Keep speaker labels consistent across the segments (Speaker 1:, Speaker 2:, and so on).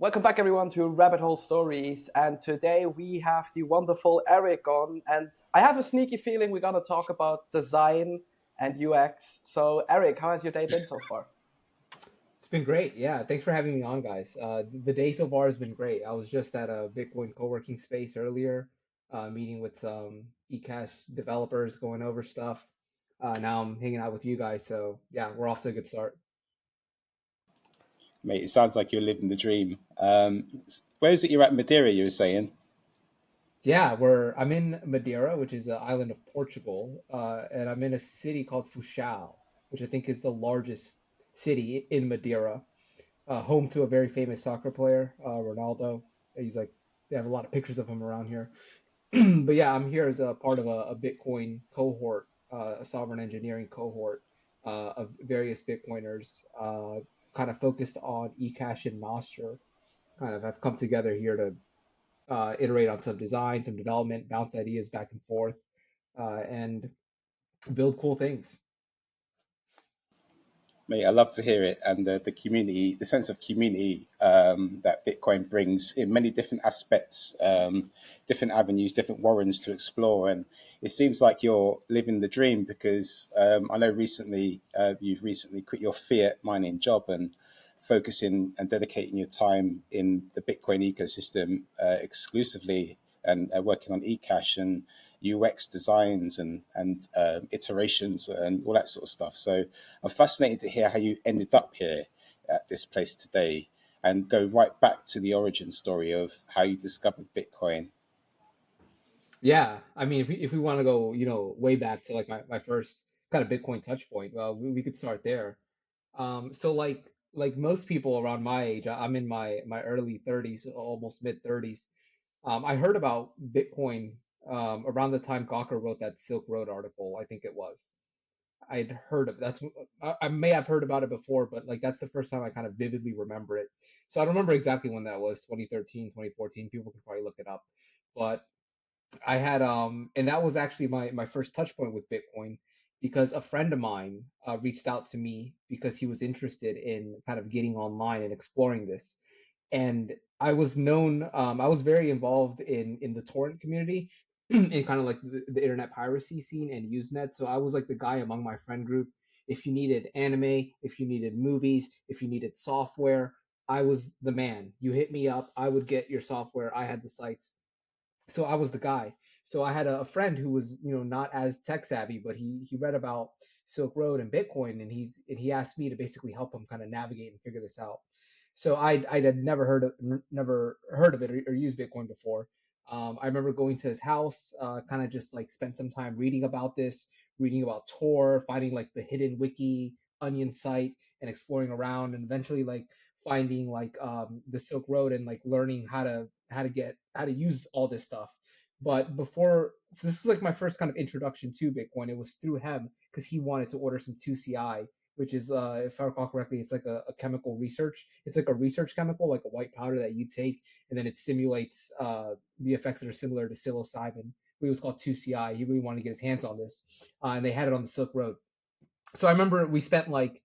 Speaker 1: Welcome back, everyone, to Rabbit Hole Stories. And today we have the wonderful Eric on. And I have a sneaky feeling we're going to talk about design and UX. So, Eric, how has your day been so far?
Speaker 2: It's been great. Yeah, thanks for having me on, guys. The day so far has been great. I was just at a Bitcoin co-working space earlier, meeting with some eCash developers, going over stuff. Now I'm hanging out with you guys, so yeah, we're off to a good start.
Speaker 3: Mate, it sounds like you're living the dream. Where is it you're at Madeira, you were saying?
Speaker 2: Yeah, I'm in Madeira, which is an island of Portugal, and I'm in a city called Funchal, which I think is the largest city in Madeira, home to a very famous soccer player, Ronaldo. He's like, they have a lot of pictures of him around here. But yeah, I'm here as a part of a Bitcoin cohort, a sovereign engineering cohort of various Bitcoiners, kind of focused on eCash and Nostr. Kind of have come together here to iterate on some design, some development, bounce ideas back and forth, and build cool things.
Speaker 3: Mate, I love to hear it. And the community, the sense of community that Bitcoin brings in many different aspects, different avenues, different warrens to explore. And it seems like you're living the dream because I know you've recently quit your fiat mining job and focusing and dedicating your time in the Bitcoin ecosystem exclusively and working on eCash and UX designs and iterations and all that sort of stuff. So I'm fascinated to hear how you ended up here at this place today and go right back to the origin story of how you discovered Bitcoin.
Speaker 2: Yeah, I mean, if we want to go, way back to like my first kind of Bitcoin touch point, well, we could start there. So like most people around my age, I'm in my early 30s, almost mid 30s. I heard about Bitcoin around the time Gawker wrote that Silk Road article, I think it was. I'd heard of that's I may have heard about it before, but like that's the first time I kind of vividly remember it. So I don't remember exactly when that was, 2013, 2014. People can probably look it up. But I had and that was actually my first touch point with Bitcoin because a friend of mine reached out to me because he was interested in kind of getting online and exploring this. And I was very involved in the torrent community in kind of like the internet piracy scene and Usenet. So I was like the guy among my friend group. If you needed anime, if you needed movies, if you needed software, I was the man. You hit me up, I would get your software. I had the sites, so I was the guy. So I had a friend who was, not as tech savvy, but he read about Silk Road and Bitcoin, and he asked me to basically help him kind of navigate and figure this out. So I had never heard of it or used Bitcoin before. I remember going to his house, kind of just like spent some time reading about this, reading about Tor, finding like the hidden wiki onion site, and exploring around, and eventually like finding like the Silk Road and like learning how to use all this stuff. But before, so this was like my first kind of introduction to Bitcoin. It was through him because he wanted to order some 2CI, which is, if I recall correctly, it's like a chemical research. It's like a research chemical, like a white powder that you take, and then it simulates the effects that are similar to psilocybin. It was called 2CI. He really wanted to get his hands on this, and they had it on the Silk Road. So I remember we spent like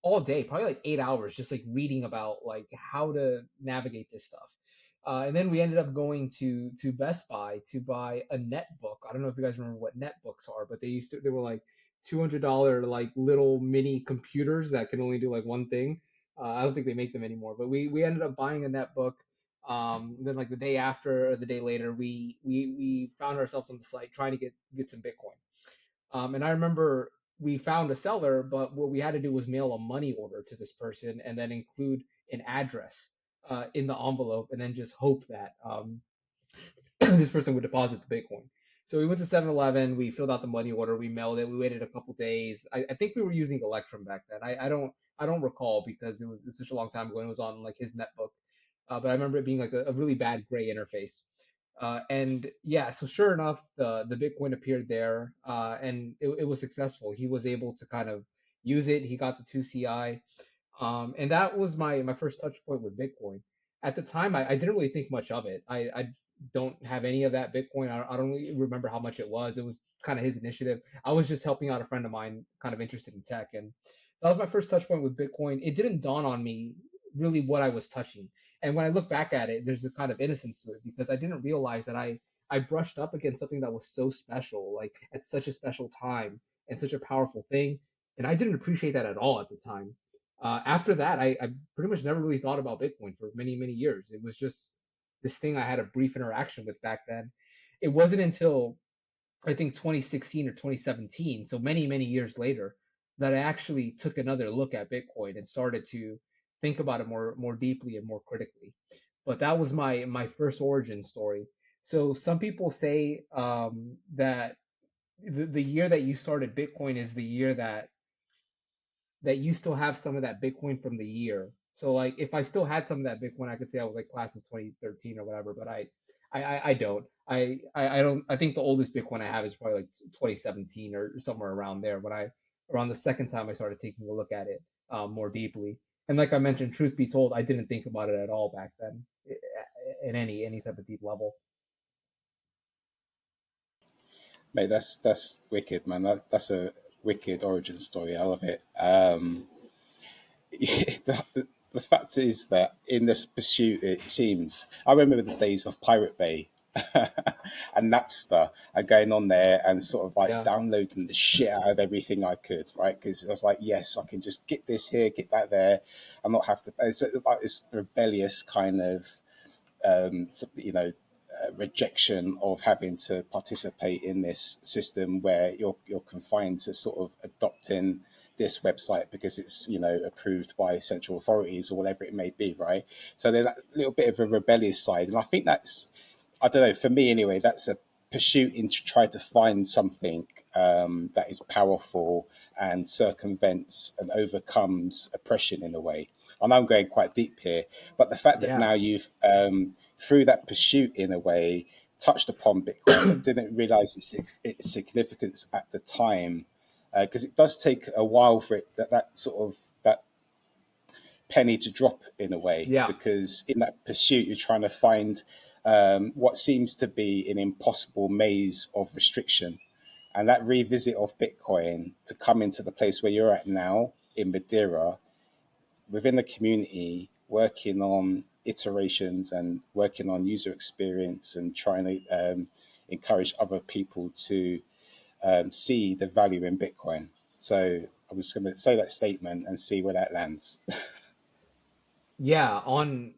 Speaker 2: all day, probably like 8 hours, just like reading about like how to navigate this stuff. And then we ended up going to Best Buy to buy a netbook. I don't know if you guys remember what netbooks are, but they were like $200 like little mini computers that can only do like one thing. I don't think they make them anymore, but we ended up buying a netbook. Then like the day after or the day later, we found ourselves on the site trying to get some Bitcoin. And I remember we found a seller, but what we had to do was mail a money order to this person and then include an address in the envelope, and then just hope that this person would deposit the Bitcoin. So we went to 7-Eleven, we filled out the money order, we mailed it, we waited a couple days. I think we were using Electrum back then. I don't recall because it was such a long time ago and it was on like his netbook. But I remember it being like a really bad gray interface. And yeah, so sure enough, the Bitcoin appeared there, and it was successful. He was able to kind of use it. He got the 2CI, and that was my first touch point with Bitcoin. At the time, I didn't really think much of it. I don't have any of that Bitcoin. I don't really remember how much it was. It was kind of his initiative. I was just helping out a friend of mine, kind of interested in tech, and that was my first touch point with Bitcoin. It didn't dawn on me really what I was touching. And when I look back at it, there's a kind of innocence to it because I didn't realize that I brushed up against something that was so special, like at such a special time and such a powerful thing. And I didn't appreciate that at all at the time. After that, I pretty much never really thought about Bitcoin for many, many years. It was just this thing I had a brief interaction with back then. It wasn't until I think 2016 or 2017, so many, many years later, that I actually took another look at Bitcoin and started to think about it more deeply and more critically. But that was my first origin story. So some people say that the year that you started Bitcoin is the year that you still have some of that Bitcoin from the year. So like if I still had some of that Bitcoin, I could say I was like class of 2013 or whatever, but I don't. I don't I think the oldest Bitcoin I have is probably like 2017 or somewhere around there when I around the second time I started taking a look at it more deeply. And like I mentioned, truth be told, I didn't think about it at all back then in any type of deep level.
Speaker 3: Mate, that's wicked, man. That's a wicked origin story. I love it. The fact is that in this pursuit, it seems I remember the days of Pirate Bay and Napster and going on there and sort of like
Speaker 2: Yeah.
Speaker 3: downloading the shit out of everything I could, right? Because I was like, yes, I can just get this here, get that there, and not have to. It's like this rebellious kind of you know, rejection of having to participate in this system where you're confined to sort of adopting this website because it's approved by central authorities or whatever it may be, right? So there's that little bit of a rebellious side, and I think that's, I don't know, for me anyway, that's a pursuit in to try to find something that is powerful and circumvents and overcomes oppression in a way. I know I'm going quite deep here, but the fact that
Speaker 2: Yeah.
Speaker 3: now you've, through that pursuit in a way, touched upon Bitcoin but didn't realize its significance at the time, because it does take a while for it that sort of that penny to drop in a way,
Speaker 2: Yeah.
Speaker 3: because in that pursuit you're trying to find what seems to be an impossible maze of restriction, and that revisit of Bitcoin to come into the place where you're at now in Madeira within the community, working on iterations and working on user experience and trying to encourage other people to see the value in Bitcoin. So I was going to say that statement and see where that lands.
Speaker 2: Yeah, on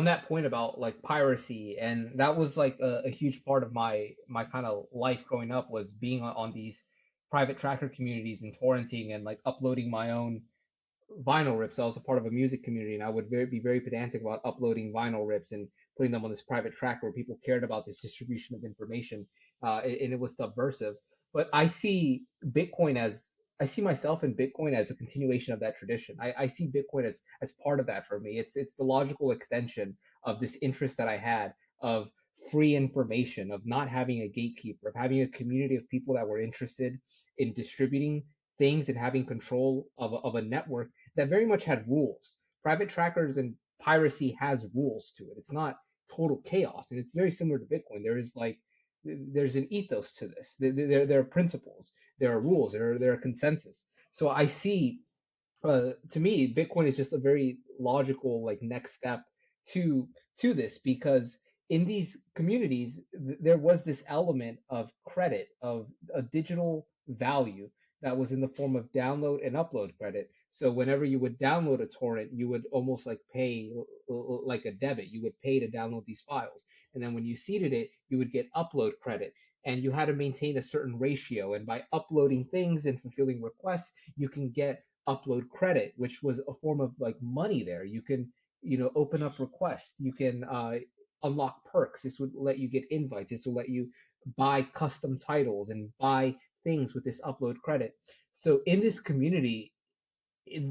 Speaker 2: that point about like piracy, and that was like a huge part of my kind of life growing up was being on these private tracker communities and torrenting and like uploading my own vinyl rips. I was a part of a music community, and I would be very pedantic about uploading vinyl rips and putting them on this private track where people cared about this distribution of information, and it was subversive. But I see myself in Bitcoin as a continuation of that tradition. I see Bitcoin as part of that for me. It's the logical extension of this interest that I had of free information, of not having a gatekeeper, of having a community of people that were interested in distributing things and having control of a network that very much had rules. Private trackers and piracy has rules to it. It's not total chaos, and it's very similar to Bitcoin. There's an ethos to this. There are principles, there are rules, there are consensus. So I see, to me, Bitcoin is just a very logical like next step to to this because in these communities there was this element of credit of a digital value that was in the form of download and upload credit. So whenever you would download a torrent, you would almost like pay like a debit. You would pay to download these files, and then when you seeded it, you would get upload credit. And you had to maintain a certain ratio. And by uploading things and fulfilling requests, you can get upload credit, which was a form of like money there. You can, open up requests. You can unlock perks. This would let you get invites. This will let you buy custom titles and buy things with this upload credit. So in this community,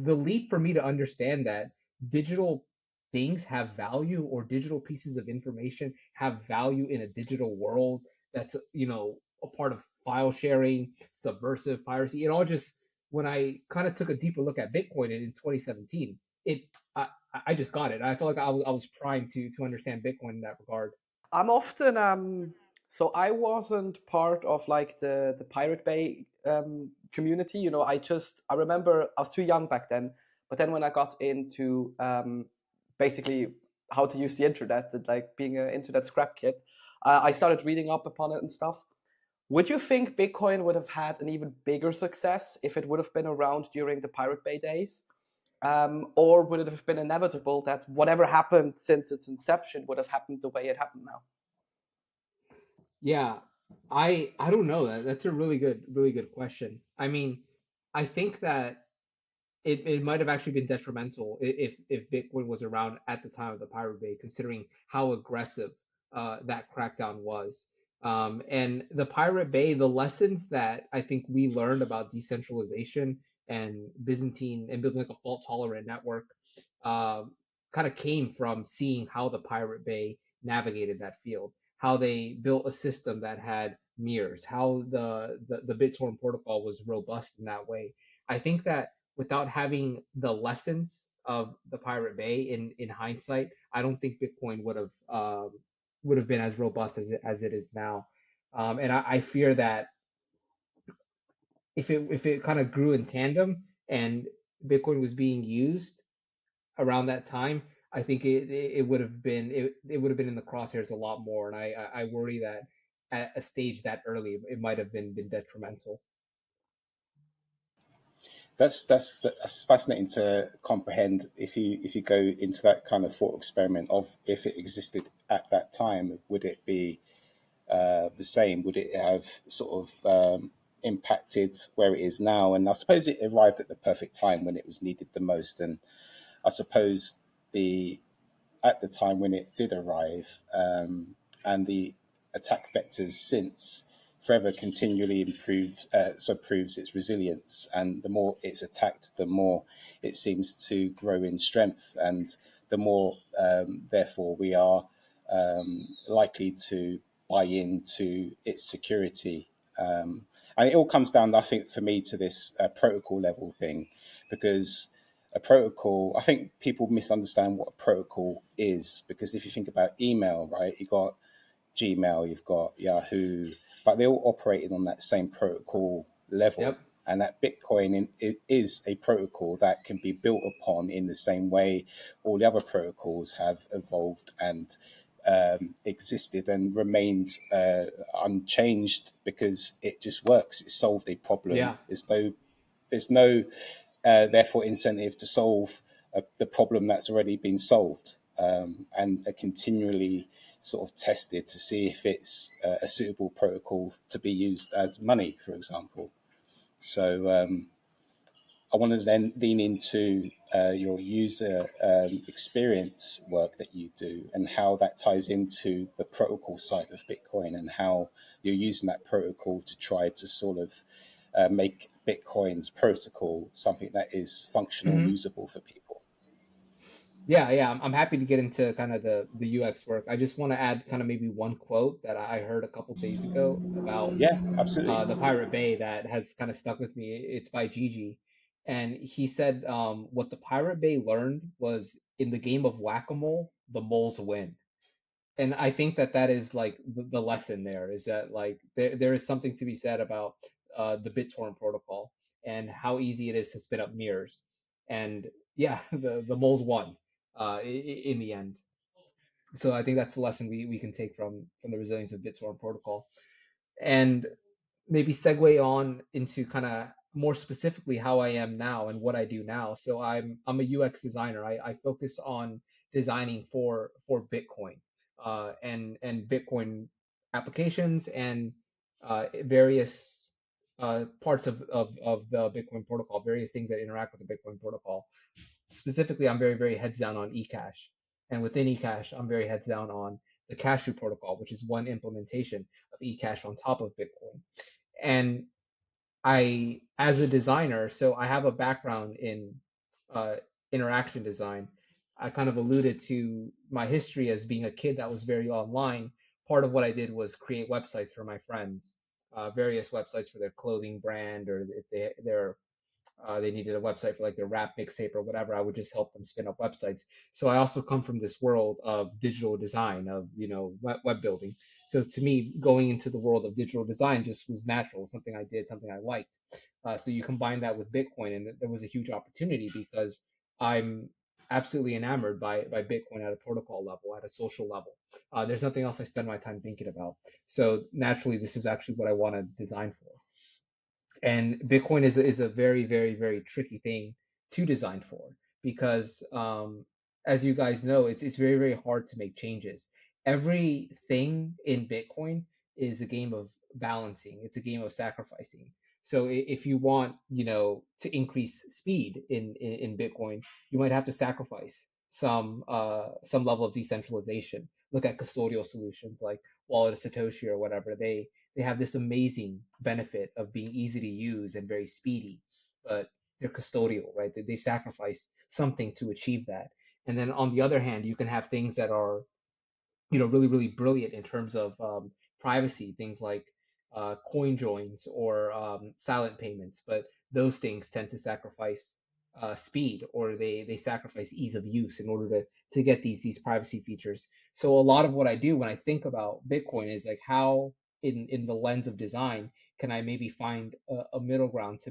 Speaker 2: the leap for me to understand that digital things have value or digital pieces of information have value in a digital world that's a part of file sharing, subversive piracy. It all just when I kind of took a deeper look at Bitcoin in 2017, it I, I just got it. I felt like I was primed to understand Bitcoin in that regard.
Speaker 1: I'm often so I wasn't part of like the Pirate Bay community. I remember I was too young back then. But then when I got into basically how to use the internet and like being an internet scrap kid, I started reading up upon it and stuff. Would you think Bitcoin would have had an even bigger success if it would have been around during the Pirate Bay days? Or would it have been inevitable that whatever happened since its inception would have happened the way it happened now?
Speaker 2: Yeah, I don't know. That's a really good question. I mean, I think that it might have actually been detrimental if Bitcoin was around at the time of the Pirate Bay, considering how aggressive that crackdown was. And the Pirate Bay, the lessons that I think we learned about decentralization and Byzantine and building like a fault-tolerant network uh, kind of came from seeing how the Pirate Bay navigated that field, how they built a system that had mirrors, how the BitTorrent protocol was robust in that way. I think that without having the lessons of the Pirate Bay in hindsight, I don't think Bitcoin would have been as robust as it is now. And I fear that if it kind of grew in tandem and Bitcoin was being used around that time, I think it would have been it would have been in the crosshairs a lot more. And I worry that at a stage that early, it might have been detrimental.
Speaker 3: That's fascinating to comprehend. If you go into that kind of thought experiment of if it existed at that time, would it be the same? Would it have sort of impacted where it is now? And I suppose it arrived at the perfect time when it was needed the most. And I suppose the at the time when it did arrive, and the attack vectors since forever continually proves its resilience. And the more it's attacked, the more it seems to grow in strength, and the more, therefore, we are likely to buy into its security. And it all comes down, I think, for me, to this protocol level thing, because a protocol, I think people misunderstand what a protocol is, because if you think about email, right, you got Gmail, you've got Yahoo, but they're all operating on that same protocol level.
Speaker 2: Yep.
Speaker 3: And that Bitcoin it is a protocol that can be built upon in the same way all the other protocols have evolved and existed and remained unchanged, because it just works. It solved a problem.
Speaker 2: Yeah.
Speaker 3: There's no therefore incentive to solve the problem that's already been solved, and are continually sort of tested to see if it's a suitable protocol to be used as money, for example. So I want to then lean into your user experience work that you do, and how that ties into the protocol side of Bitcoin, and how you're using that protocol to try to sort of make Bitcoin's protocol something that is functional,
Speaker 2: Hmm.
Speaker 3: usable for people.
Speaker 2: Yeah. I'm happy to get into kind of the UX work. I just want to add kind of maybe one quote that I heard a couple days ago about
Speaker 3: Yeah, absolutely.
Speaker 2: the Pirate Bay that has kind of stuck with me. It's by Gigi, and he said what the Pirate Bay learned was in the game of whack-a-mole, the moles win. And I think that that is like the lesson there is that like there is something to be said about the BitTorrent protocol and how easy it is to spin up mirrors. And yeah, the moles won in the end. So I think that's the lesson we can take from the resilience of BitTorrent protocol. And maybe segue on into kind of more specifically how I am now and what I do now. So I'm a UX designer. I focus on designing for Bitcoin and Bitcoin applications and various parts of the Bitcoin protocol, various things that interact with the Bitcoin protocol. Specifically, I'm very heads down on eCash, and within eCash, I'm very heads down on the Cashew protocol, which is one implementation of eCash on top of Bitcoin. And as a designer, so I have a background in uh, interaction design. I kind of alluded to my history as being a kid that was very online. Part of what I did was create websites for my friends, various websites for their clothing brand, or if they needed a website for like their rap mixtape or whatever, I would just help them spin up websites. So I also come from this world of digital design, of web building. So to me, going into the world of digital design just was natural, something I did, something I liked. So you combine that with Bitcoin, and there was a huge opportunity because I'm absolutely enamored by Bitcoin at a protocol level, at a social level. There's nothing else I spend my time thinking about. So naturally, this is actually what I want to design for. And Bitcoin is a very, very, very tricky thing to design for because, as you guys know, it's very, very hard to make changes. Everything in Bitcoin is a game of balancing. It's a game of sacrificing. So if you want, to increase speed in Bitcoin, you might have to sacrifice some level of decentralization. Look at custodial solutions like Wallet of Satoshi or whatever. They have this amazing benefit of being easy to use and very speedy, but they're custodial, right? They sacrifice something to achieve that. And then on the other hand, you can have things that are, really, really brilliant in terms of privacy, things like coin joins or silent payments. But those things tend to sacrifice speed, or they sacrifice ease of use in order to get these privacy features. So a lot of what I do when I think about Bitcoin is like how in the lens of design can I maybe find a middle ground to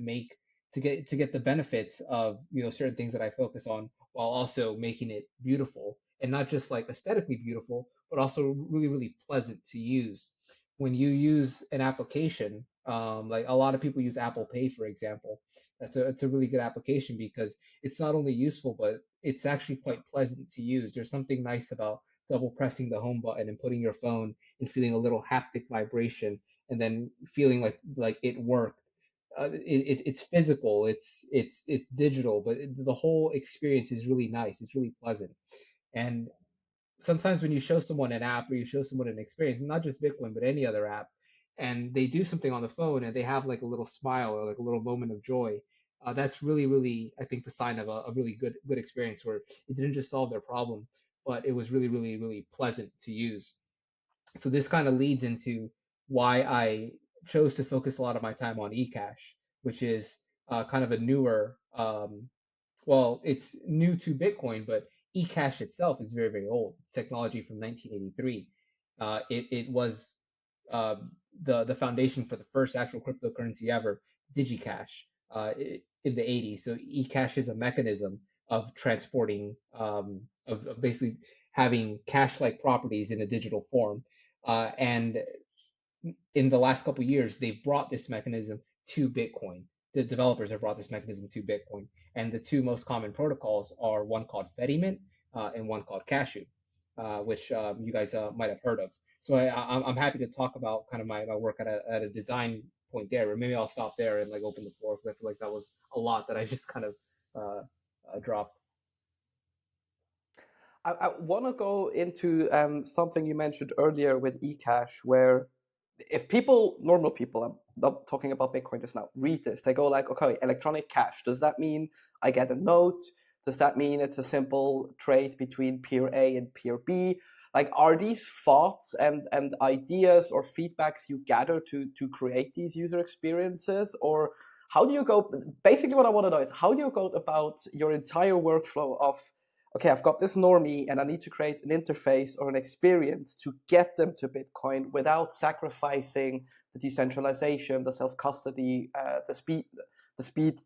Speaker 2: get the benefits of certain things that I focus on while also making it beautiful, and not just like aesthetically beautiful, but also really, really pleasant to use. When you use an application, like a lot of people use Apple Pay, for example, it's a really good application because it's not only useful, but it's actually quite pleasant to use. There's something nice about double pressing the home button and putting your phone and feeling a little haptic vibration, and then feeling like it worked. It's physical, it's digital, but the whole experience is really nice. It's really pleasant. And sometimes when you show someone an app or you show someone an experience, not just Bitcoin, but any other app, and they do something on the phone and they have like a little smile or like a little moment of joy, that's really, really, I think, the sign of a really good experience where it didn't just solve their problem, but it was really, really, really pleasant to use. So this kind of leads into why I chose to focus a lot of my time on eCash, which is kind of a newer, well, it's new to Bitcoin, but eCash itself is very, very old. It's technology from 1983. It was uh, the foundation for the first actual cryptocurrency ever, DigiCash, in the 80s. So eCash is a mechanism of transporting, of basically having cash-like properties in a digital form. And in the last couple of years, they've brought this mechanism to Bitcoin. The developers have brought this mechanism to Bitcoin, and the two most common protocols are one called Fedimint and one called Cashew, which you guys might have heard of. So I'm happy to talk about kind of my work at a design point there, or maybe I'll stop there and like open the floor because I feel like that was a lot that I just kind of dropped.
Speaker 1: I want to go into something you mentioned earlier with eCash, where if people, normal people, I'm not talking about Bitcoin just now, read this, they go like, okay, electronic cash, does that mean I get a note? Does that mean it's a simple trade between peer A and peer B? Like, are these thoughts and ideas or feedbacks you gather to create these user experiences? Or how do you go, basically what I want to know is how do you go about your entire workflow of, okay, I've got this normie and I need to create an interface or an experience to get them to Bitcoin without sacrificing the decentralization, the self-custody, the speed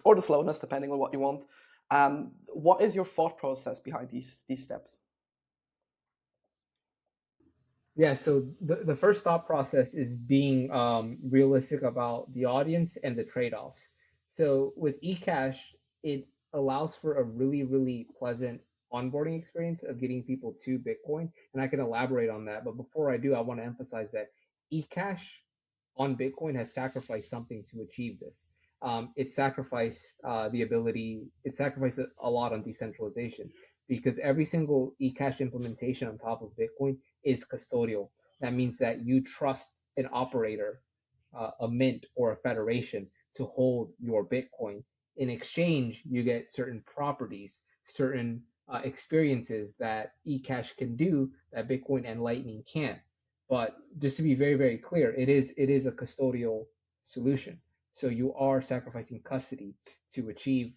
Speaker 1: or the slowness, depending on what you want. What is your thought process behind these steps?
Speaker 2: Yeah, so the first thought process is being realistic about the audience and the trade-offs. So with eCash, it allows for a really, really pleasant onboarding experience of getting people to Bitcoin, and I can elaborate on that. But before I do, I want to emphasize that eCash on Bitcoin has sacrificed something to achieve this. It sacrificed it sacrificed a lot on decentralization because every single eCash implementation on top of Bitcoin is custodial. That means that you trust an operator, a mint or a federation to hold your Bitcoin. In exchange, you get certain properties, certain experiences that eCash can do that Bitcoin and Lightning can't. But just to be very, very clear, it is a custodial solution. So you are sacrificing custody to achieve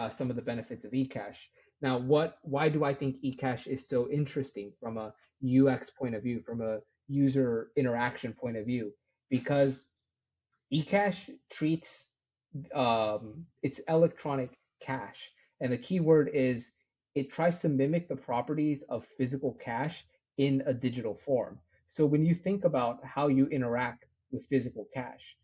Speaker 2: some of the benefits of eCash. Now, why do I think eCash is so interesting from a UX point of view, from a user interaction point of view? Because eCash treats it's electronic cash, and the key word is it tries to mimic the properties of physical cash in a digital form. So when you think about how you interact with physical cash,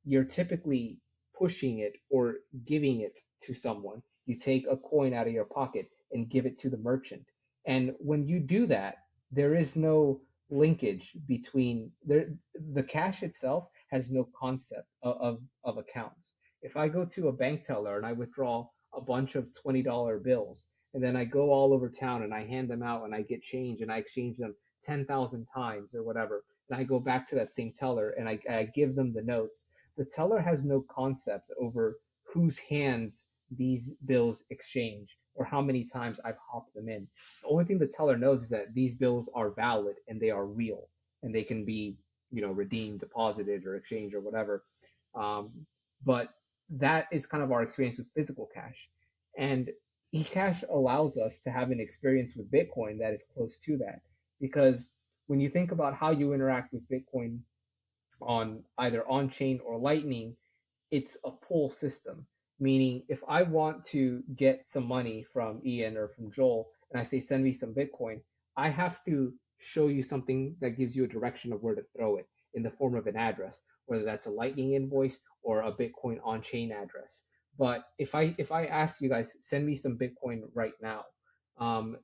Speaker 2: you're typically pushing it or giving it to someone. You take a coin out of your pocket and give it to the merchant. And when you do that, there is no linkage between the cash itself has no concept of accounts. If I go to a bank teller and I withdraw a bunch of $20 bills, and then I go all over town and I hand them out and I get change and I exchange them 10,000 times or whatever, and I go back to that same teller and I give them the notes, the teller has no concept over whose hands these bills exchange or how many times I've hopped them in. The only thing the teller knows is that these bills are valid and they are real and they can be, redeemed, deposited, or exchanged or whatever. But that is kind of our experience with physical cash. And eCash allows us to have an experience with Bitcoin that is close to that. Because when you think about how you interact with Bitcoin on either on chain or Lightning, it's a pull system. Meaning, if I want to get some money from Ian or from Joel, and I say, send me some Bitcoin, I have to show you something that gives you a direction of where to throw it in the form of an address, whether that's a Lightning invoice or a Bitcoin on chain address. But if I ask you guys, send me some Bitcoin right now,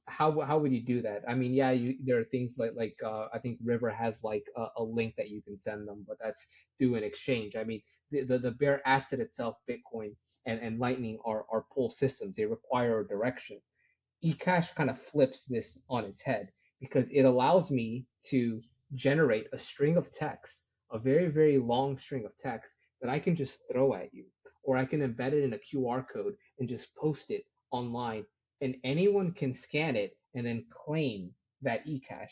Speaker 2: how would you do that? I mean, yeah, there are things like I think River has like a link that you can send them, but that's through an exchange. I mean, the bare asset itself, Bitcoin and Lightning are pull systems. They require a direction. eCash kind of flips this on its head because it allows me to generate a string of text, a very, very long string of text that I can just throw at you, or I can embed it in a QR code and just post it online, and anyone can scan it and then claim that eCash.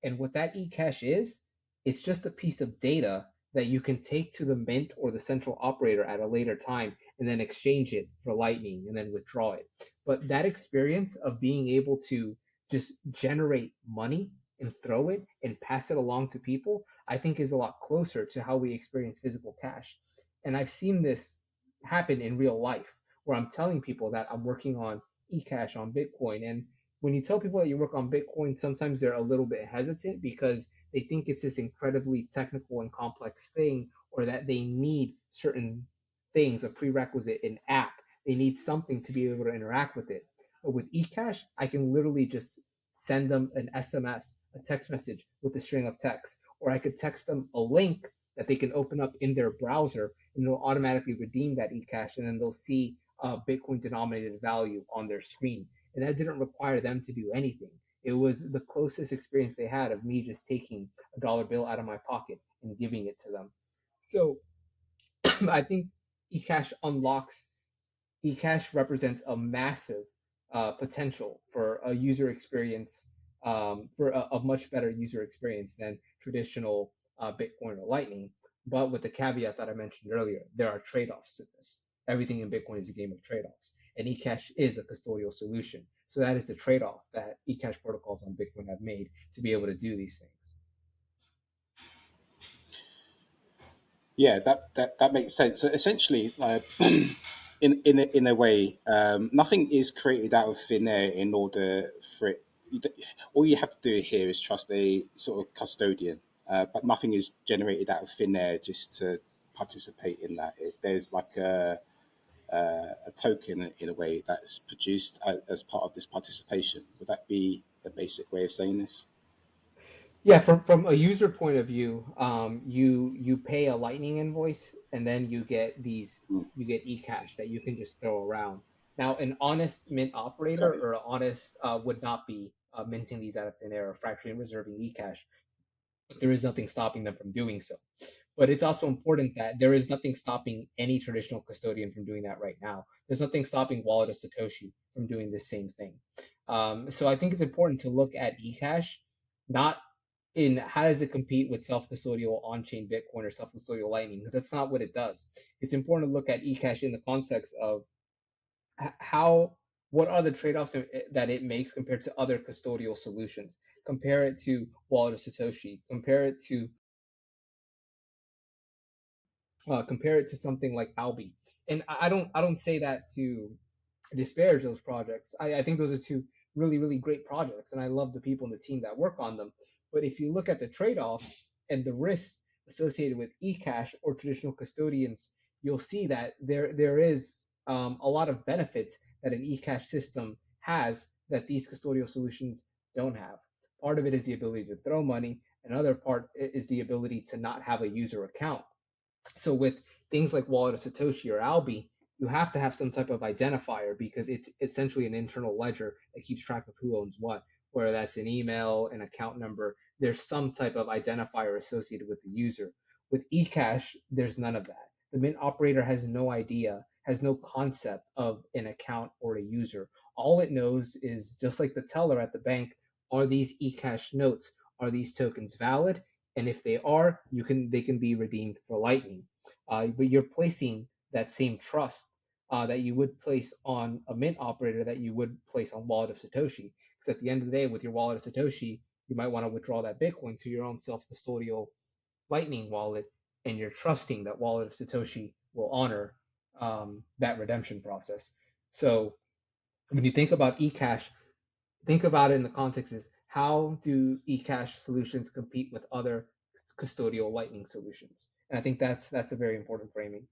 Speaker 2: And what that eCash is, it's just a piece of data that you can take to the mint or the central operator at a later time and then exchange it for Lightning and then withdraw it. But that experience of being able to just generate money and throw it and pass it along to people, I think is a lot closer to how we experience physical cash. And I've seen this happen in real life where I'm telling people that I'm working on eCash on Bitcoin. And when you tell people that you work on Bitcoin, sometimes they're a little bit hesitant because they think it's this incredibly technical and complex thing, or that they need certain things, a prerequisite, an app. They need something to be able to interact with it. But with eCash, I can literally just send them an SMS, a text message with a string of text, or I could text them a link that they can open up in their browser and it'll automatically redeem that eCash, and then they'll see Bitcoin denominated value on their screen. And that didn't require them to do anything. It was the closest experience they had of me just taking a dollar bill out of my pocket and giving it to them. So I think eCash unlocks eCash represents a massive potential for a user experience, for a much better user experience than traditional Bitcoin or Lightning. But with the caveat that I mentioned earlier, there are trade-offs to this. Everything in Bitcoin is a game of trade-offs, and eCash is a custodial solution. So that is the trade-off that eCash protocols on Bitcoin have made to be able to do these things.
Speaker 3: Yeah, that makes sense. So essentially, in a way, nothing is created out of thin air in order for it. All you have to do here is trust a sort of custodian, but nothing is generated out of thin air just to participate in that. There's like a token in a way that's produced as part of this participation. Would that be the basic way of saying this?
Speaker 2: Yeah, from a user point of view, you pay a Lightning invoice, and then
Speaker 3: Mm,
Speaker 2: you get eCash that you can just throw around. Now, an honest mint operator
Speaker 3: got it.
Speaker 2: or an honest would not be minting these out of thin air or fractionally reserving eCash. There is nothing stopping them from doing so. But it's also important that there is nothing stopping any traditional custodian from doing that right now. There's nothing stopping Wallet of Satoshi from doing the same thing. So I think it's important to look at eCash not in how does it compete with self-custodial on-chain Bitcoin or self-custodial Lightning, because that's not what it does. It's important to look at eCash in the context of how what are the trade-offs that it makes compared to other custodial solutions. Compare it to Wallet of Satoshi. Compare it to something like Albi. And I don't say that to disparage those projects. I think those are two really, really great projects, and I love the people in the team that work on them. But if you look at the trade-offs and the risks associated with eCash or traditional custodians, you'll see that there is a lot of benefits that an eCash system has that these custodial solutions don't have. Part of it is the ability to throw money. Another part is the ability to not have a user account. So with things like Wallet of Satoshi or Albi, you have to have some type of identifier because it's essentially an internal ledger that keeps track of who owns what, whether that's an email, an account number. There's some type of identifier associated with the user. With eCash, there's none of that. The mint operator has no idea, has no concept of an account or a user. All it knows is just like the teller at the bank, are these eCash notes, are these tokens valid? And if they are, they can be redeemed for Lightning. But you're placing that same trust that you would place on a mint operator that you would place on Wallet of Satoshi. Because at the end of the day, with your Wallet of Satoshi, you might want to withdraw that Bitcoin to your own self-custodial Lightning wallet, and you're trusting that Wallet of Satoshi will honor that redemption process. So when you think about eCash, think about it in the context is how do eCash solutions compete with other custodial Lightning solutions? And I think that's a very important framing.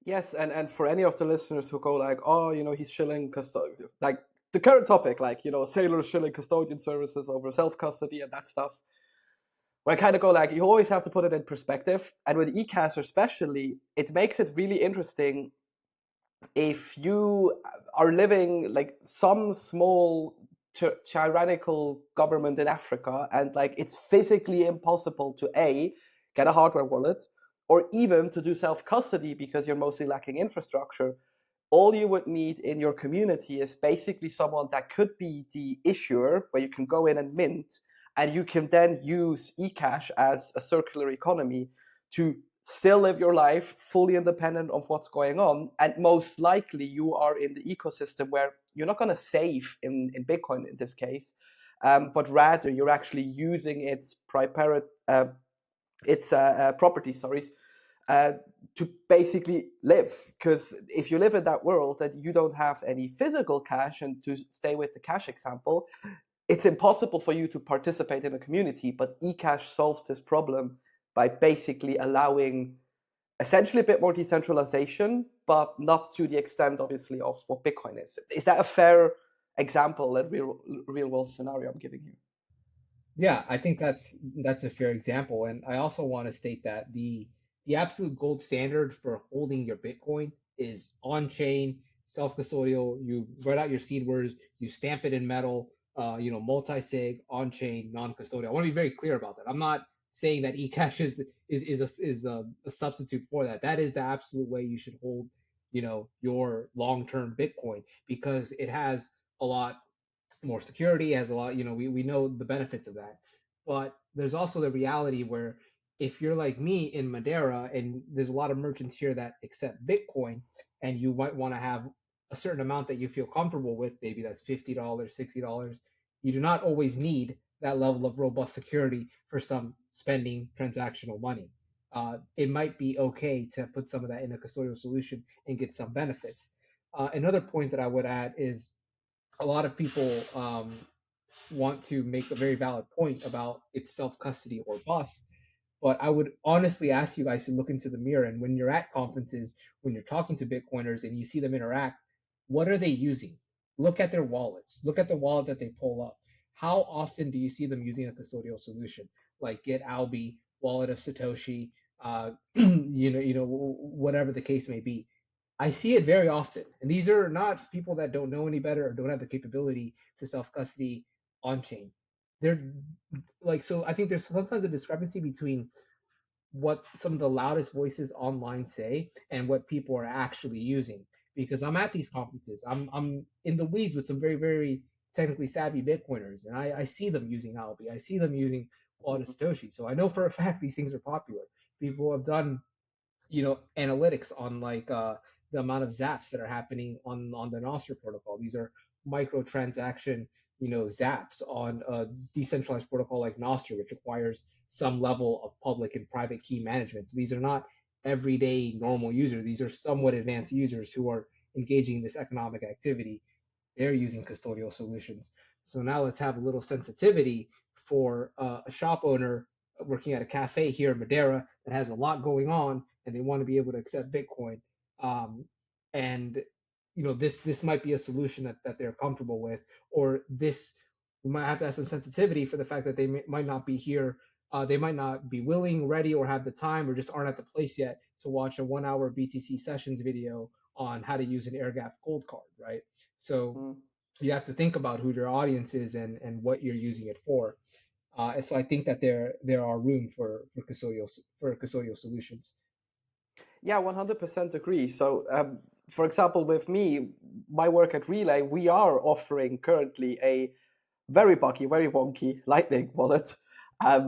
Speaker 1: Yes, and for any of the listeners who go like, oh, he's shilling like the current topic, like, sailors shilling custodian services over self-custody and that stuff. Where I kind of go like, you always have to put it in perspective. And with eCash especially, it makes it really interesting if you are living like some small tyrannical government in Africa and like it's physically impossible to get a hardware wallet or even to do self-custody because you're mostly lacking infrastructure. All you would need in your community is basically someone that could be the issuer where you can go in and mint, and you can then use eCash as a circular economy to still live your life fully independent of what's going on. And most likely you are in the ecosystem where you're not going to save in Bitcoin in this case, but rather you're actually using its properties, to basically live. Because if you live in that world that you don't have any physical cash, and to stay with the cash example, it's impossible for you to participate in a community. But eCash solves this problem by basically allowing essentially a bit more decentralization, but not to the extent, obviously, of what Bitcoin is. Is that a fair example, a real world scenario I'm giving you?
Speaker 2: Yeah, I think that's a fair example. And I also want to state that the absolute gold standard for holding your Bitcoin is on-chain, self-custodial. You write out your seed words, you stamp it in metal, multi-sig, on-chain, non-custodial. I want to be very clear about that. I'm not saying that eCash is a substitute for that. That is the absolute way you should hold, your long-term Bitcoin because it has a lot more security, has a lot, we know the benefits of that. But there's also the reality where if you're like me in Madeira and there's a lot of merchants here that accept Bitcoin and you might want to have a certain amount that you feel comfortable with, maybe that's $50, $60, you do not always need that level of robust security for some spending transactional money. It might be okay to put some of that in a custodial solution and get some benefits. Another point that I would add is a lot of people want to make a very valid point about its self custody or bust. But I would honestly ask you guys to look into the mirror. And when you're at conferences, when you're talking to Bitcoiners and you see them interact, what are they using? Look at their wallets. Look at the wallet that they pull up. How often do you see them using a custodial solution like Get Albi, Wallet of Satoshi, whatever the case may be? I see it very often. And these are not people that don't know any better or don't have the capability to self custody on chain. They're so I think there's sometimes a discrepancy between what some of the loudest voices online say and what people are actually using. Because I'm at these conferences, I'm in the weeds with some very, very technically savvy Bitcoiners, and I see them using Albi, I see them using Wallet of Satoshi. So I know for a fact these things are popular. People have done analytics on the amount of zaps that are happening on the Nostr protocol. These are microtransaction zaps on a decentralized protocol like Nostr, which requires some level of public and private key management. So these are not everyday normal users. These are somewhat advanced users who are engaging in this economic activity, they're using custodial solutions. So now let's have a little sensitivity for a shop owner working at a cafe here in Madeira that has a lot going on and they want to be able to accept Bitcoin. Um, and this might be a solution that they're comfortable with, or this we might have to have some sensitivity for the fact that might not be here. They might not be willing, ready, or have the time, or just aren't at the place yet to watch a 1 hour BTC sessions video on how to use an air gap gold card, right? So
Speaker 1: Mm.
Speaker 2: you have to think about who your audience is and what you're using it for. And so I think that there are room for custodial solutions.
Speaker 1: Yeah, 100% agree. So, for example, with me, my work at Relay, we are offering currently a very buggy, very wonky Lightning wallet.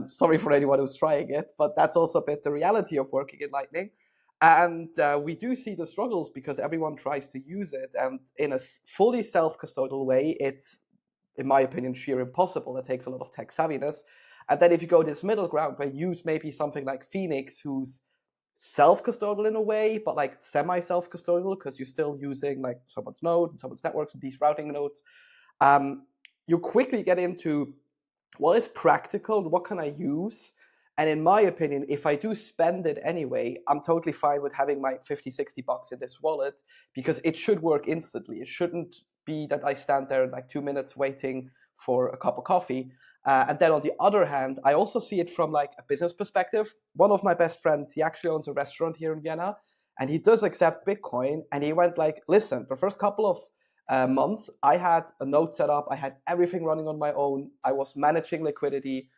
Speaker 1: Sorry for anyone who's trying it, but that's also a bit the reality of working in Lightning. And we do see the struggles because everyone tries to use it. And in a fully self-custodial way, it's, in my opinion, sheer impossible. It takes a lot of tech savviness. And then if you go this middle ground where you use maybe something like Phoenix, who's self-custodial in a way, but like semi-self-custodial because you're still using like someone's node and someone's networks and these routing nodes, you quickly get into what is practical, what can I use? And in my opinion, if I do spend it anyway, I'm totally fine with having my 50, $60 in this wallet because it should work instantly. It shouldn't be that I stand there like 2 minutes waiting for a cup of coffee. And then on the other hand, I also see it from like a business perspective. One of my best friends, he actually owns a restaurant here in Vienna and he does accept Bitcoin. And he went like, listen, the first couple of month, I had a node set up. I had everything running on my own. I was managing liquidity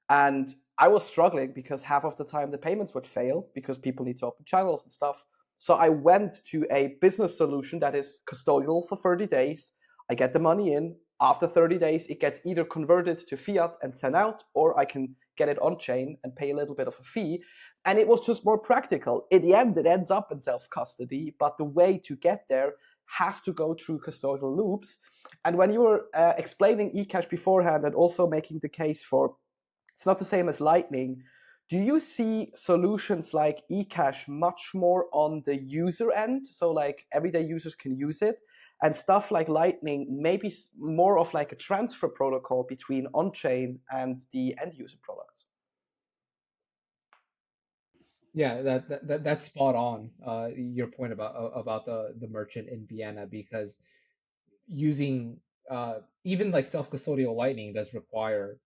Speaker 1: and I was struggling because half of the time the payments would fail because people need to open channels and stuff. So I went to a business solution that is custodial for 30 days. I get the money in. After 30 days, it gets either converted to fiat and sent out, or I can get it on chain and pay a little bit of a fee. And it was just more practical. In the end, it ends up in self-custody, but the way to get there has to go through custodial loops. And when you were explaining eCash beforehand and also making the case for it's not the same as Lightning, do you see solutions like eCash much more on the user end? So like everyday users can use it, and stuff like Lightning, maybe more of like a transfer protocol between on-chain and the end user products.
Speaker 2: Yeah, that's spot on. Your point about the merchant in Vienna, because using even like self-custodial lightning does require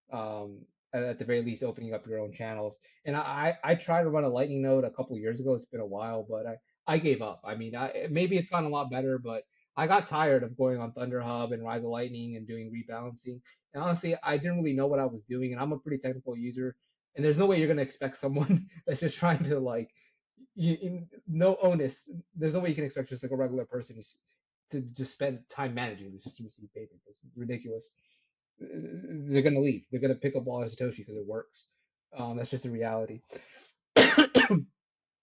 Speaker 2: at the very least opening up your own channels. And I tried to run a lightning node a couple years ago. It's been a while, but I gave up. I mean, maybe it's gotten a lot better, but I got tired of going on Thunder Hub and Ride the Lightning and doing rebalancing. And honestly, I didn't really know what I was doing, and I'm a pretty technical user. And there's no way you're gonna expect someone that's just trying to like no onus. There's no way you can expect just like a regular person to just spend time managing this just to receive payment. This is ridiculous. They're gonna leave. They're gonna pick up all Satoshi because it works. That's just a reality.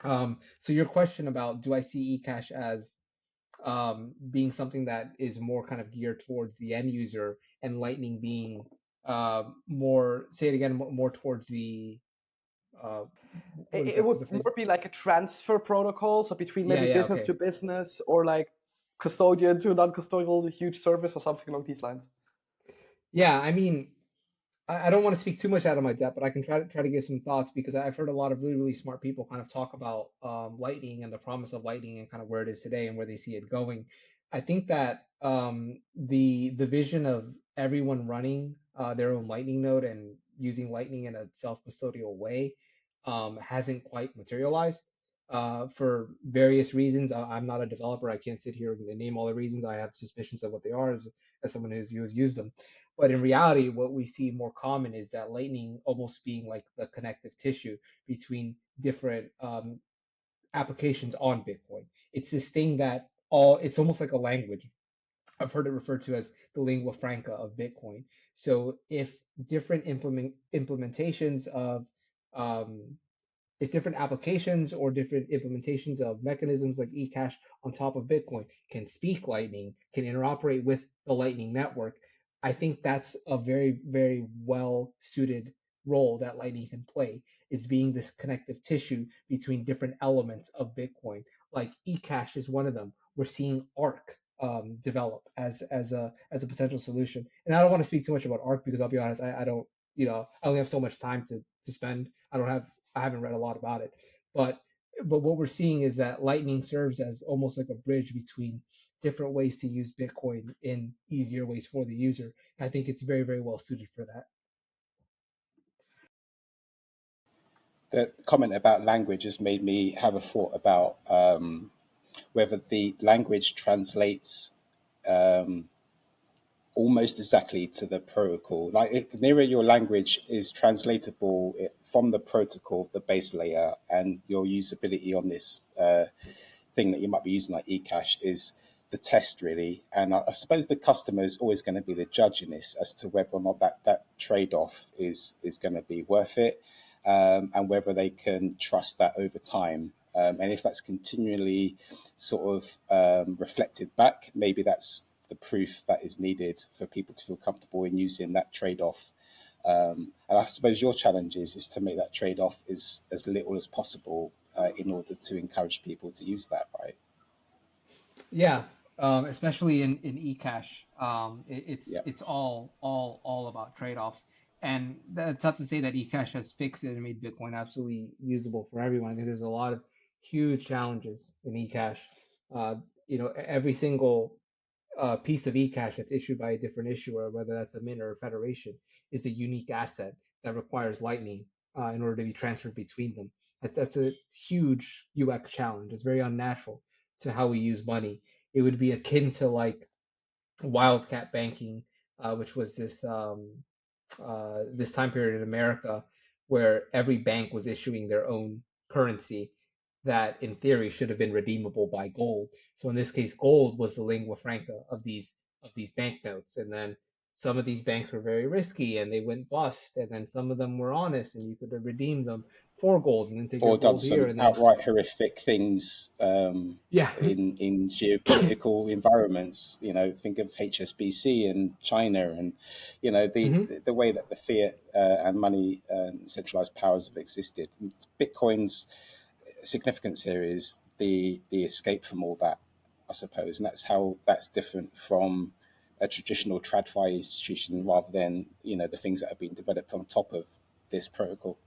Speaker 2: So your question about do I see eCash as being something that is more kind of geared towards the end user, and Lightning being more, say it again, more towards the uh,
Speaker 1: It
Speaker 2: what
Speaker 1: would
Speaker 2: was the phrase?
Speaker 1: more be like a transfer protocol, so between
Speaker 2: Yeah,
Speaker 1: maybe
Speaker 2: yeah,
Speaker 1: business
Speaker 2: okay.
Speaker 1: to business or like custodian to non-custodial huge service or something along these lines.
Speaker 2: Yeah, I mean, I don't want to speak too much out of my depth, but I can try to give some thoughts because I've heard a lot of really smart people kind of talk about Lightning and the promise of Lightning and kind of where it is today and where they see it going. I think that the vision of everyone running their own Lightning node and using Lightning in a self-custodial way hasn't quite materialized for various reasons. I'm not a developer. I can't sit here and name all the reasons. I have suspicions of what they are as someone who's used them. But in reality, what we see more common is that Lightning almost being like the connective tissue between different applications on Bitcoin. It's this thing that it's almost like a language. I've heard it referred to as the lingua franca of Bitcoin. So if different implementations of um, if different applications or different implementations of mechanisms like eCash on top of Bitcoin can speak Lightning, can interoperate with the Lightning network, I think that's a very well suited role that Lightning can play, is being this connective tissue between different elements of Bitcoin. Like eCash is one of them. we're seeing Arc develop as a potential solution. And I don't want to speak too much about Arc because I'll be honest, I don't, I only have so much time to spend. I haven't read a lot about it, but what we're seeing is that Lightning serves as almost like a bridge between different ways to use Bitcoin in easier ways for the user. I think it's very, very well suited for that.
Speaker 3: The comment about language has made me have a thought about whether the language translates almost exactly to the protocol. Like the nearer your language is translatable from the protocol, the base layer, and your usability on this thing that you might be using like eCash is the test really. And I suppose the customer is always going to be the judge in this as to whether or not that trade-off is going to be worth it, and whether they can trust that over time. And if that's continually sort of reflected back, maybe that's the proof that is needed for people to feel comfortable in using that trade-off. And I suppose your challenge is to make that trade-off as little as possible in order to encourage people to use that, right?
Speaker 2: Yeah, especially in eCash,
Speaker 3: Yeah.
Speaker 2: it's all about trade-offs. And that's not to say that eCash has fixed it and made Bitcoin absolutely usable for everyone. I think there's a lot of huge challenges in eCash. Every single piece of eCash that's issued by a different issuer, whether that's a mint or a federation, is a unique asset that requires Lightning in order to be transferred between them. That's a huge UX challenge. It's very unnatural to how we use money. It would be akin to like wildcat banking, which was this time period in America where every bank was issuing their own currency that in theory should have been redeemable by gold. So in this case, gold was the lingua franca of these banknotes. And then some of these banks were very risky and they went bust. And then some of them were honest and you could redeem them for gold and then take your
Speaker 3: Or done
Speaker 2: gold here.
Speaker 3: some
Speaker 2: And then
Speaker 3: outright horrific things
Speaker 2: yeah,
Speaker 3: in geopolitical environments. You know, think of HSBC and China, and you know
Speaker 2: hmm
Speaker 3: the way that the fiat and money centralized powers have existed. Bitcoin's significance here is the escape from all that, I suppose, and that's how that's different from a traditional TradFi institution, rather than the things that have been developed on top of this protocol.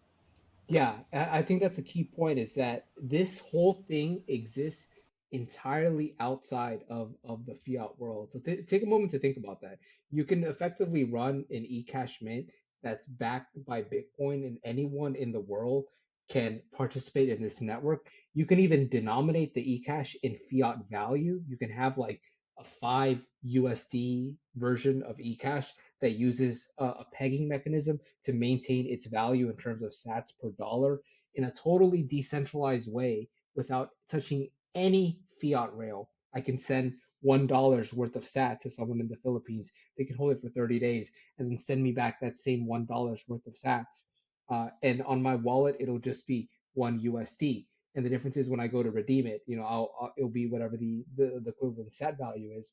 Speaker 2: Yeah, I think that's a key point is that this whole thing exists entirely outside of the fiat world. So take a moment to think about that. You can effectively run an eCash mint that's backed by Bitcoin, and anyone in the world can participate in this network. You can even denominate the eCash in fiat value. You can have like a 5 USD version of eCash that uses a pegging mechanism to maintain its value in terms of sats per dollar in a totally decentralized way without touching any fiat rail. I can send $1 worth of sat to someone in the Philippines. They can hold it for 30 days and then send me back that same $1 worth of sats. And on my wallet, it'll just be 1 USD. And the difference is when I go to redeem it, it'll be whatever the equivalent sat value is.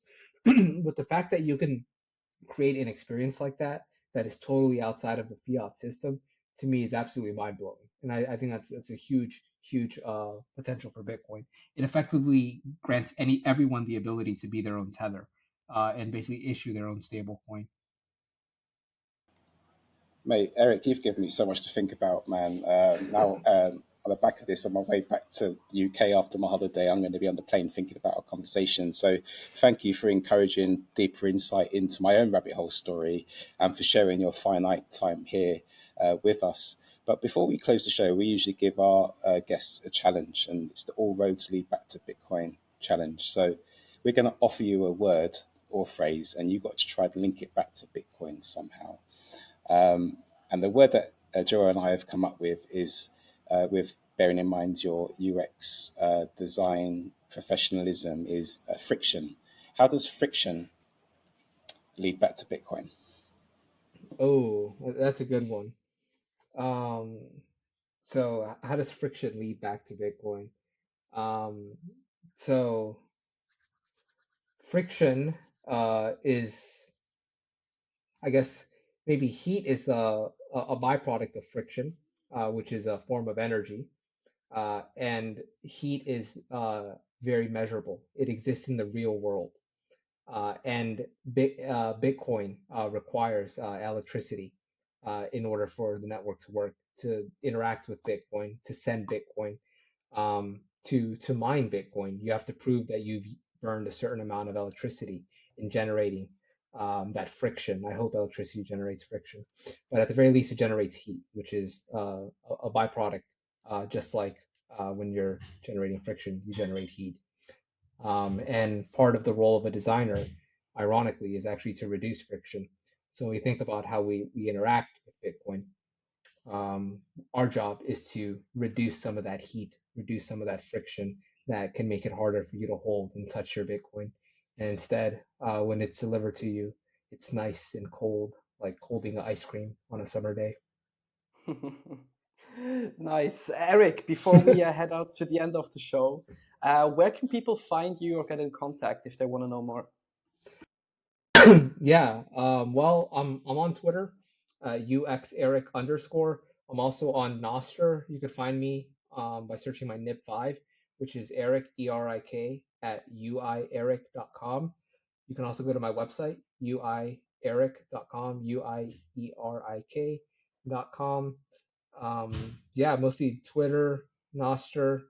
Speaker 2: But the fact that you can create an experience like that is totally outside of the fiat system to me is absolutely mind blowing. And I think that's a huge potential for Bitcoin. It effectively grants everyone the ability to be their own tether and basically issue their own stable coin.
Speaker 3: Mate, Eric, you've given me so much to think about, man. Now, on the back of this, on my way back to the UK after my holiday, I'm going to be on the plane thinking about our conversation. So, thank you for encouraging deeper insight into my own rabbit hole story and for sharing your finite time here with us. But before we close the show, we usually give our guests a challenge, and it's the All Roads Lead Back to Bitcoin challenge. So, we're going to offer you a word or phrase, and you've got to try to link it back to Bitcoin somehow. And the word that Joe and I have come up with is, with bearing in mind your UX design professionalism, is friction. How does friction lead back to Bitcoin?
Speaker 2: Oh, that's a good one. Um, so how does friction lead back to Bitcoin? Um, so friction is I guess maybe heat is a byproduct of friction, which is a form of energy. And heat is very measurable. It exists in the real world. And Bitcoin requires electricity in order for the network to work, to interact with Bitcoin, to send Bitcoin, to mine Bitcoin. You have to prove that you've burned a certain amount of electricity in generating that friction. I hope electricity generates friction, but at the very least, it generates heat, which is a byproduct, just like when you're generating friction, you generate heat. And part of the role of a designer, ironically, is actually to reduce friction. So when we think about how we interact with Bitcoin, our job is to reduce some of that heat, reduce some of that friction that can make it harder for you to hold and touch your Bitcoin. And instead, when it's delivered to you, it's nice and cold, like holding ice cream on a summer day.
Speaker 1: Nice. Eric, before we head out to the end of the show, where can people find you or get in contact if they want to know more?
Speaker 2: Yeah. Well, I'm on Twitter, UX Eric underscore. I'm also on Nostr. You can find me by searching my NIP5, which is Eric ERIK at uieric.com. You can also go to my website, uieric.com, uierik.com. Yeah, mostly Twitter, Nostr,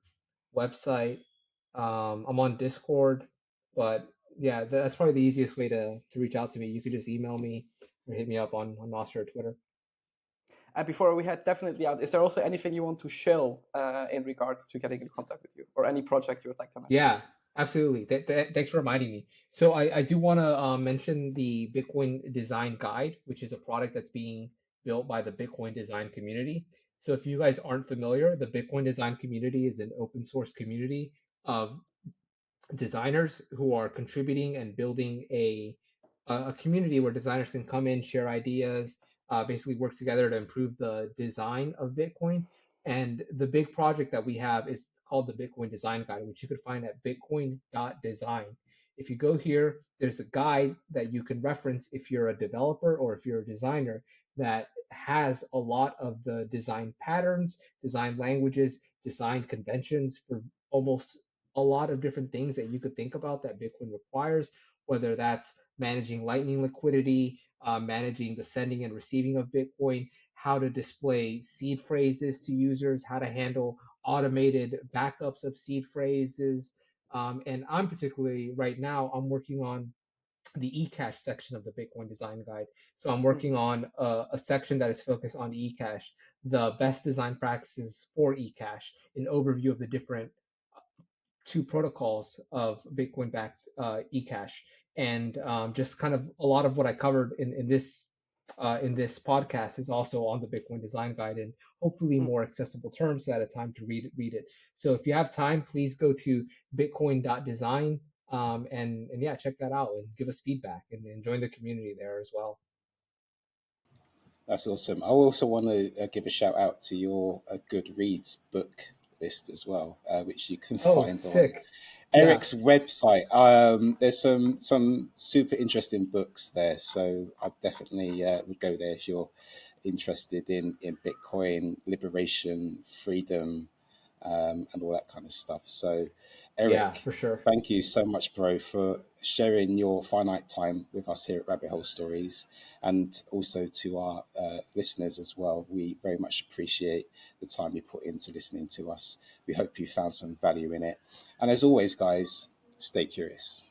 Speaker 2: website. I'm on Discord, but yeah, that's probably the easiest way to reach out to me. You could just email me or hit me up on Nostr or Twitter.
Speaker 1: And before we head definitely out, is there also anything you want to shill in regards to getting in contact with you or any project you would like to mention?
Speaker 2: Yeah, absolutely. Thanks for reminding me. So I do want to mention the Bitcoin Design Guide, which is a product that's being built by the Bitcoin design community. So if you guys aren't familiar, the Bitcoin design community is an open source community of designers who are contributing and building a community where designers can come in, share ideas, basically work together to improve the design of Bitcoin. And the big project that we have is called the Bitcoin Design Guide, which you could find at bitcoin.design. If you go here, there's a guide that you can reference if you're a developer or if you're a designer that has a lot of the design patterns, design languages, design conventions for almost a lot of different things that you could think about that Bitcoin requires, whether that's managing Lightning liquidity, managing the sending and receiving of Bitcoin, how to display seed phrases to users, how to handle automated backups of seed phrases. And I'm particularly right now, I'm working on the eCash section of the Bitcoin Design Guide. So I'm
Speaker 1: Hmm.
Speaker 2: working on a section that is focused on eCash, the best design practices for eCash, an overview of the different two protocols of Bitcoin backed eCash, and just kind of a lot of what I covered in this podcast is also on the Bitcoin Design Guide and hopefully
Speaker 1: Hmm.
Speaker 2: more accessible terms at a time to read it. So if you have time, please go to bitcoin.design and yeah, check that out and give us feedback and join the community there as well.
Speaker 3: That's awesome. I also want to give a shout out to your Goodreads book list as well, which you can
Speaker 2: Oh,
Speaker 3: find on
Speaker 2: sick. Yeah.
Speaker 3: Eric's website. There's some super interesting books there, so I definitely would go there if you're interested in Bitcoin liberation, freedom, and all that kind of stuff. So,
Speaker 2: Yeah,
Speaker 3: Eric,
Speaker 2: for sure.
Speaker 3: thank you so much, bro, for sharing your finite time with us here at Rabbit Hole Stories, and also to our listeners as well. We very much appreciate the time you put into listening to us. We hope you found some value in it. And as always, guys, stay curious.